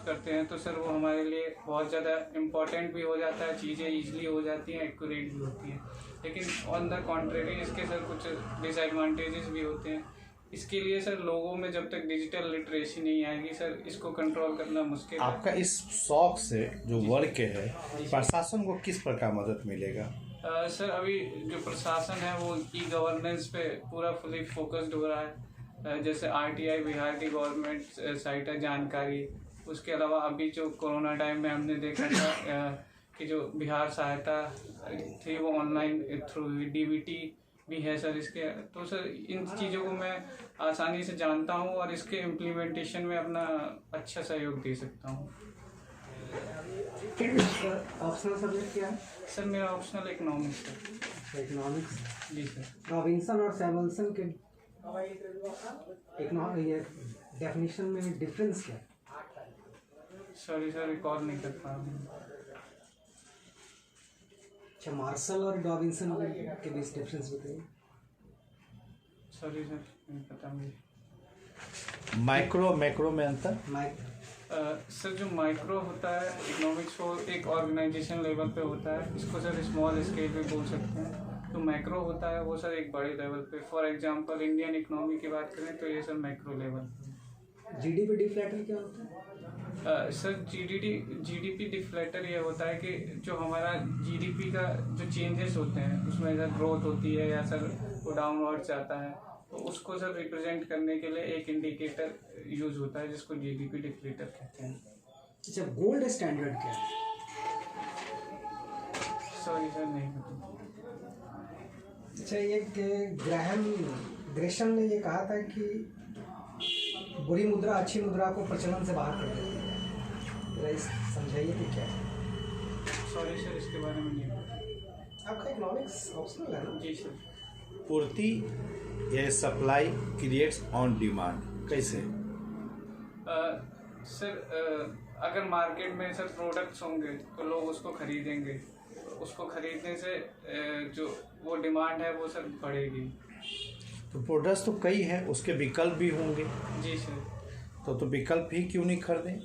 करते हैं तो सर वो हमारे लिए बहुत ज़्यादा इम्पोर्टेंट भी हो जाता है, चीज़ें ईजिली हो जाती हैं, एक्यूरेट भी होती हैं। लेकिन ऑन द कॉन्ट्रेरी इसके सर कुछ डिसएडवांटेजेस भी होते हैं। इसके लिए सर लोगों में जब तक डिजिटल लिटरेसी नहीं आएगी सर इसको कंट्रोल करना मुश्किल है। आपका इस शौक से जो वर्क है, प्रशासन को किस प्रकार मदद मिलेगा? सर अभी जो प्रशासन है वो ई गवर्नेंस पे पूरा फुली फोकस्ड हो रहा है। जैसे RTI बिहार की गवर्नमेंट साइट है जानकारी। उसके अलावा अभी जो कोरोना टाइम में हमने देखा था कि जो बिहार सहायता थी वो ऑनलाइन थ्रू DBT भी है सर इसके। तो सर इन चीज़ों को मैं आसानी से जानता हूँ और इसके इम्प्लीमेंटेशन में अपना अच्छा सहयोग दे सकता हूँ। ऑप्शनल सब्जेक्ट क्या है? सर मेरा ऑप्शनल इकोनॉमिक्स है। इकोनॉमिक्स। जी सर। रॉबिन्सन और सैमुअल्सन के ये डेफिनेशन में डिफरेंस क्या है? सॉरी सर रिकॉल नहीं कर पा रहा हूँ। अच्छा, मार्शल और रॉबिन्सन के बीच डिफरेंस बताइए। सॉरी सर नहीं पता मुझे। माइक्रो मैक्रो में अंतर? सर जो माइक्रो होता है इकोनॉमिक्स वो एक ऑर्गेनाइजेशन लेवल पे होता है, इसको सर स्मॉल स्केल पे बोल सकते हैं। तो मैक्रो होता है वो सर एक बड़े लेवल पे। फॉर एग्जांपल इंडियन इकोनॉमी की बात करें तो ये सर मैक्रो लेवल पे। GDP डिफ्लेटर क्या होता है? सर GDP डिफ्लेटर ये होता है कि जो हमारा GDP का जो चेंजेस होते हैं उसमें सर ग्रोथ होती है या सर वो डाउनवर्ड जाता है, तो उसको सर रिप्रेजेंट करने के लिए एक इंडिकेटर यूज होता है जिसको GDP डिफ्लेटर कहते हैं। अच्छा, गोल्ड स्टैंडर्ड क्या है? सॉरी सर नहीं पता। अच्छा, ये ग्रेशम ने ये कहा था कि बुरी मुद्रा अच्छी मुद्रा को प्रचलन से बाहर कर देती है। समझाइए कि क्या है? सॉरी सर इसके बारे में नहीं पता। आपका इकोनॉमिक्स ऑप्शनल है ना? जी सर। पूर्ति या सप्लाई क्रिएट्स ऑन डिमांड कैसे? सर अगर मार्केट में सर प्रोडक्ट्स होंगे तो लोग उसको खरीदेंगे, उसको खरीदने से जो वो डिमांड है वो सर बढ़ेगी। तो प्रोडक्ट्स तो कई हैं, उसके विकल्प भी होंगे। जी सर। तो विकल्प ही क्यों नहीं खरीदें?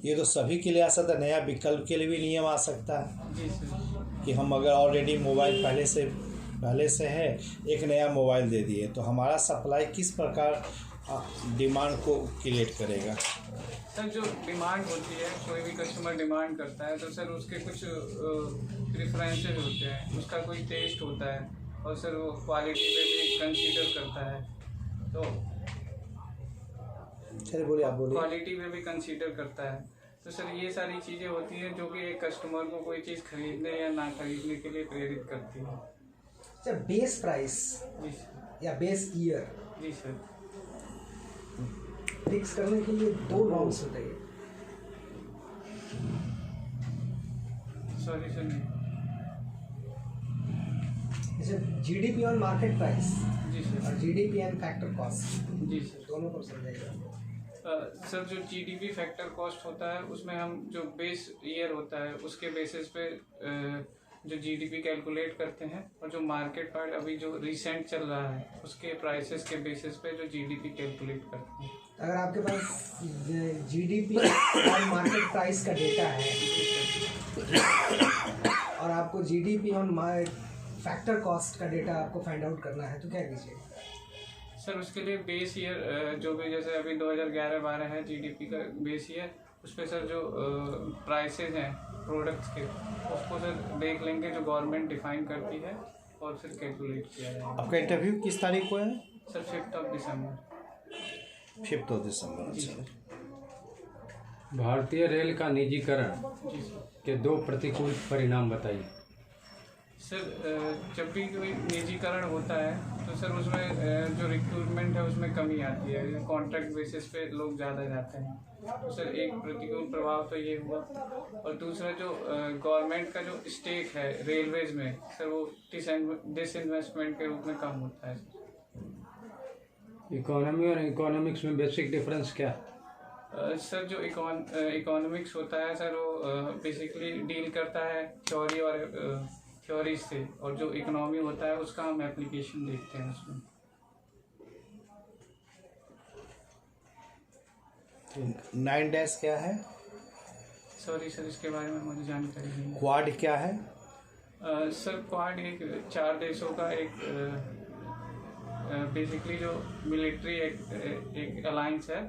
ये तो सभी के लिए आ सकता है, नया विकल्प के लिए भी नियम आ सकता है। जी सर। कि हम अगर ऑलरेडी मोबाइल पहले से है, एक नया मोबाइल दे दिए तो हमारा सप्लाई किस प्रकार डिमांड को क्रिएट करेगा? सर जो डिमांड होती है, कोई भी कस्टमर डिमांड करता है तो सर उसके कुछ प्रेफरेंसेस होते हैं, उसका कोई टेस्ट होता है और सर वो क्वालिटी पे भी कंसीडर करता है। तो चलिए बोलिए, आप बोलिए। क्वालिटी पे भी कंसीडर करता है। तो सर ये सारी चीज़ें होती हैं जो कि एक कस्टमर को कोई चीज़ खरीदने या ना खरीदने के लिए प्रेरित करती है। अच्छा, बेस प्राइस जी सर। या बेस ईयर जी सर। फिक्स करने के लिए 2 नॉर्म्स होते हैं। सॉरी सर नहीं। जैसे GDP ऑन मार्केट प्राइस जी सर। और GDP एंड फैक्टर कॉस्ट, जी सर। दोनों को समझाइएगा। सर जो GDP फैक्टर कॉस्ट होता है उसमें हम जो बेस ईयर होता है उसके बेसिस पे जो GDP कैलकुलेट करते हैं, और जो मार्केट पार्ट अभी जो रिसेंट चल रहा है उसके प्राइसेस के बेसिस पे जो GDP कैलकुलेट करते हैं। अगर आपके पास GDP ऑन मार्केट प्राइस का डेटा है और आपको GDP ऑन फैक्टर कॉस्ट का डेटा आपको फाइंड आउट करना है तो क्या कीजिए? सर उसके लिए बेस ईयर जो भी जैसे अभी 2011-12 है GDP का बेस ईयर, उस पर सर जो प्राइसेस हैं प्रोडक्ट्स के उसको सर देख लेंगे जो गवर्नमेंट डिफाइन करती है और फिर कैलकुलेट किया जाएगा। आपका इंटरव्यू किस तारीख को है? सर 5 दिसंबर। 5 दिसंबर। अच्छा। भारतीय रेल का निजीकरण जी सर। के 2 प्रतिकूल परिणाम बताइए। सर जब भी कोई निजीकरण होता है तो सर उसमें जो रिक्रूटमेंट है उसमें कमी आती है, कॉन्ट्रैक्ट बेसिस पे लोग ज़्यादा जाते हैं। तो सर एक प्रतिकूल प्रभाव तो ये हुआ, और दूसरा जो गवर्नमेंट का जो स्टेक है रेलवेज में सर वो डिसइन्वेस्टमेंट के रूप में कम होता है। इकोनॉमी और इकोनॉमिक्स में बेसिक डिफरेंस क्या? सर जो इकोनॉमिक्स होता है सर वो बेसिकली डील करता है थ्योरी और थ्योरी से, और जो इकोनॉमी होता है उसका हम एप्लीकेशन देखते हैं उसमें। 9 डैश क्या है? सॉरी सर, इसके बारे में मुझे जानकारी नहीं है। क्वाड क्या है? सर क्वाड एक 4 देशों का एक बेसिकली जो मिलिट्री एक अलायंस है